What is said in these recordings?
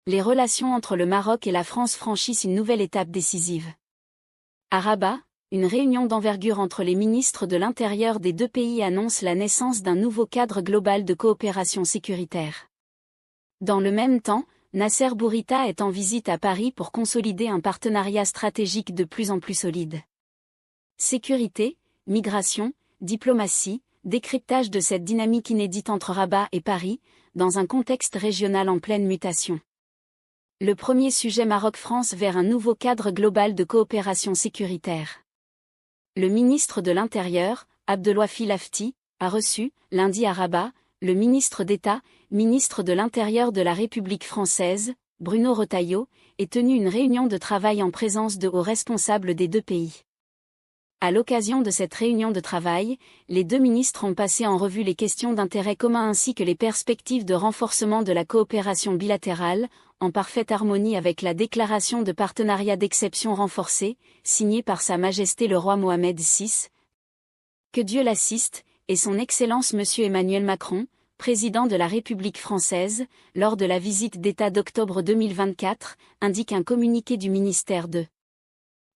Les relations entre le Maroc et la France franchissent une nouvelle étape décisive. À Rabat, une réunion d'envergure entre les ministres de l'Intérieur des deux pays annonce la naissance d'un nouveau cadre global de coopération sécuritaire. Dans le même temps, Nasser Bourita est en visite à Paris pour consolider un partenariat stratégique de plus en plus solide. Sécurité, migration, diplomatie, décryptage de cette dynamique inédite entre Rabat et Paris, dans un contexte régional en pleine mutation. Le premier sujet Maroc-France vers un nouveau cadre global de coopération sécuritaire. Le ministre de l'Intérieur, Abdelwafy Lafti, a reçu, lundi à Rabat, le ministre d'État, ministre de l'Intérieur de la République française, Bruno Retailleau, et tenu une réunion de travail en présence de hauts responsables des deux pays. À l'occasion de cette réunion de travail, les deux ministres ont passé en revue les questions d'intérêt commun ainsi que les perspectives de renforcement de la coopération bilatérale, en parfaite harmonie avec la déclaration de partenariat d'exception renforcée, signée par Sa Majesté le roi Mohamed VI. Que Dieu l'assiste, et son Excellence Monsieur Emmanuel Macron, président de la République française, lors de la visite d'État d'octobre 2024, indique un communiqué du ministère de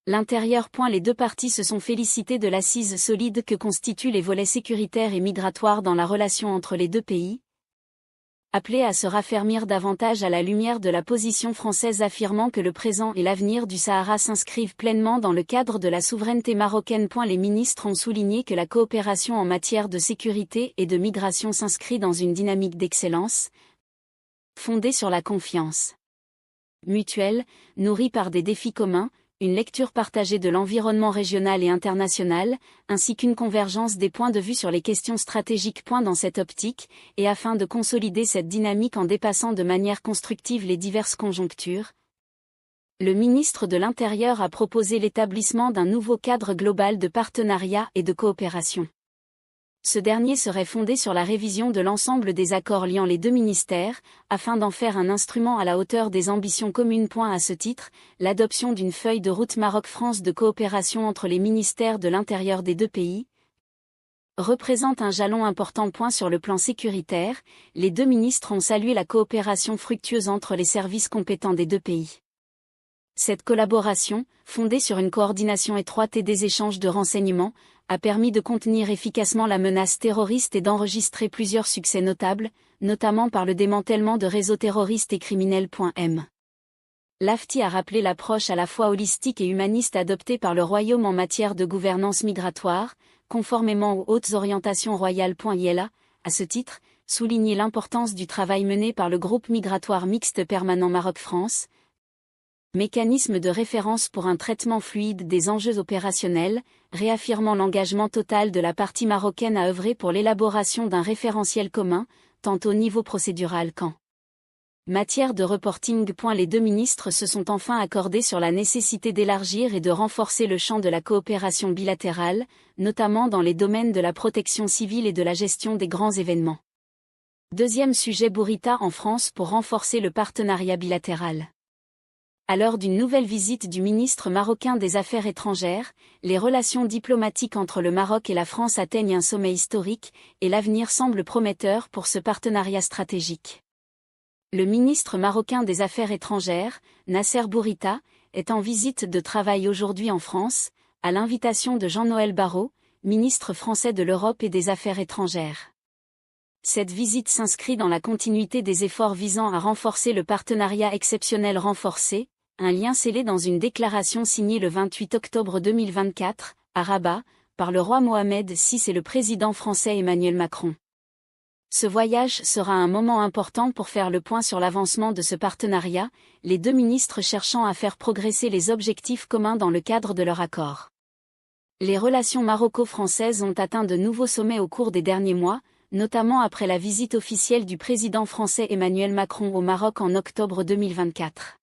l'Intérieur. Les deux parties se sont félicitées de l'assise solide que constituent les volets sécuritaires et migratoires dans la relation entre les deux pays, appelés à se raffermir davantage à la lumière de la position française affirmant que le présent et l'avenir du Sahara s'inscrivent pleinement dans le cadre de la souveraineté marocaine. Les ministres ont souligné que la coopération en matière de sécurité et de migration s'inscrit dans une dynamique d'excellence, fondée sur la confiance mutuelle, nourrie par des défis communs, une lecture partagée de l'environnement régional et international, ainsi qu'une convergence des points de vue sur les questions stratégiques. Dans cette optique, et afin de consolider cette dynamique en dépassant de manière constructive les diverses conjonctures, le ministre de l'Intérieur a proposé l'établissement d'un nouveau cadre global de partenariat et de coopération. Ce dernier serait fondé sur la révision de l'ensemble des accords liant les deux ministères, afin d'en faire un instrument à la hauteur des ambitions communes. À ce titre, l'adoption d'une feuille de route Maroc-France de coopération entre les ministères de l'Intérieur des deux pays représente un jalon important. Sur le plan sécuritaire, les deux ministres ont salué la coopération fructueuse entre les services compétents des deux pays. Cette collaboration, fondée sur une coordination étroite et des échanges de renseignements, a permis de contenir efficacement la menace terroriste et d'enregistrer plusieurs succès notables, notamment par le démantèlement de réseaux terroristes et criminels. Lafti a rappelé l'approche à la fois holistique et humaniste adoptée par le Royaume en matière de gouvernance migratoire, conformément aux hautes orientations royales. Il a, à ce titre, souligné l'importance du travail mené par le groupe migratoire mixte permanent Maroc-France, mécanisme de référence pour un traitement fluide des enjeux opérationnels, réaffirmant l'engagement total de la partie marocaine à œuvrer pour l'élaboration d'un référentiel commun, tant au niveau procédural qu'en matière de reporting. Les deux ministres se sont enfin accordés sur la nécessité d'élargir et de renforcer le champ de la coopération bilatérale, notamment dans les domaines de la protection civile et de la gestion des grands événements. Deuxième sujet Bourita en France pour renforcer le partenariat bilatéral. À l'heure d'une nouvelle visite du ministre marocain des Affaires étrangères, les relations diplomatiques entre le Maroc et la France atteignent un sommet historique, et l'avenir semble prometteur pour ce partenariat stratégique. Le ministre marocain des Affaires étrangères, Nasser Bourita, est en visite de travail aujourd'hui en France, à l'invitation de Jean-Noël Barrot, ministre français de l'Europe et des Affaires étrangères. Cette visite s'inscrit dans la continuité des efforts visant à renforcer le partenariat exceptionnel renforcé, un lien scellé dans une déclaration signée le 28 octobre 2024, à Rabat, par le roi Mohamed VI et le président français Emmanuel Macron. Ce voyage sera un moment important pour faire le point sur l'avancement de ce partenariat, les deux ministres cherchant à faire progresser les objectifs communs dans le cadre de leur accord. Les relations maroco-françaises ont atteint de nouveaux sommets au cours des derniers mois, notamment après la visite officielle du président français Emmanuel Macron au Maroc en octobre 2024.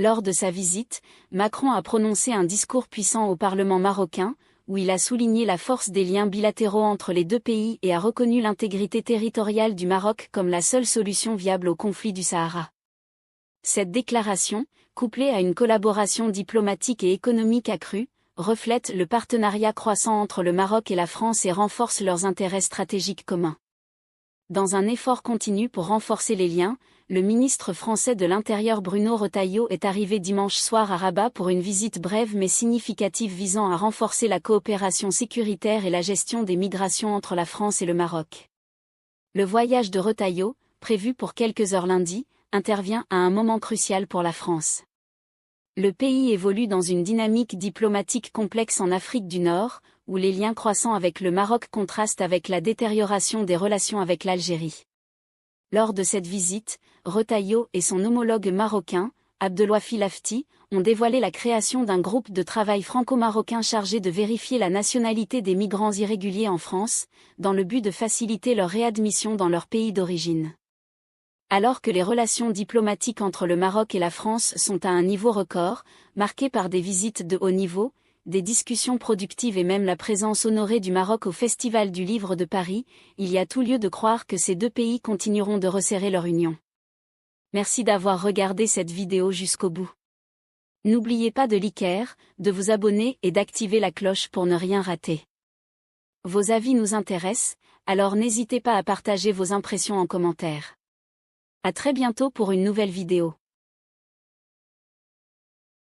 Lors de sa visite, Macron a prononcé un discours puissant au Parlement marocain, où il a souligné la force des liens bilatéraux entre les deux pays et a reconnu l'intégrité territoriale du Maroc comme la seule solution viable au conflit du Sahara. Cette déclaration, couplée à une collaboration diplomatique et économique accrue, reflète le partenariat croissant entre le Maroc et la France et renforce leurs intérêts stratégiques communs. Dans un effort continu pour renforcer les liens, le ministre français de l'Intérieur Bruno Retailleau est arrivé dimanche soir à Rabat pour une visite brève mais significative visant à renforcer la coopération sécuritaire et la gestion des migrations entre la France et le Maroc. Le voyage de Retailleau, prévu pour quelques heures lundi, intervient à un moment crucial pour la France. Le pays évolue dans une dynamique diplomatique complexe en Afrique du Nord, où les liens croissants avec le Maroc contrastent avec la détérioration des relations avec l'Algérie. Lors de cette visite, Retailleau et son homologue marocain, Abdelwafi Lafti, ont dévoilé la création d'un groupe de travail franco-marocain chargé de vérifier la nationalité des migrants irréguliers en France, dans le but de faciliter leur réadmission dans leur pays d'origine. Alors que les relations diplomatiques entre le Maroc et la France sont à un niveau record, marquées par des visites de haut niveau, des discussions productives et même la présence honorée du Maroc au Festival du Livre de Paris, il y a tout lieu de croire que ces deux pays continueront de resserrer leur union. Merci d'avoir regardé cette vidéo jusqu'au bout. N'oubliez pas de liker, de vous abonner et d'activer la cloche pour ne rien rater. Vos avis nous intéressent, alors n'hésitez pas à partager vos impressions en commentaire. À très bientôt pour une nouvelle vidéo.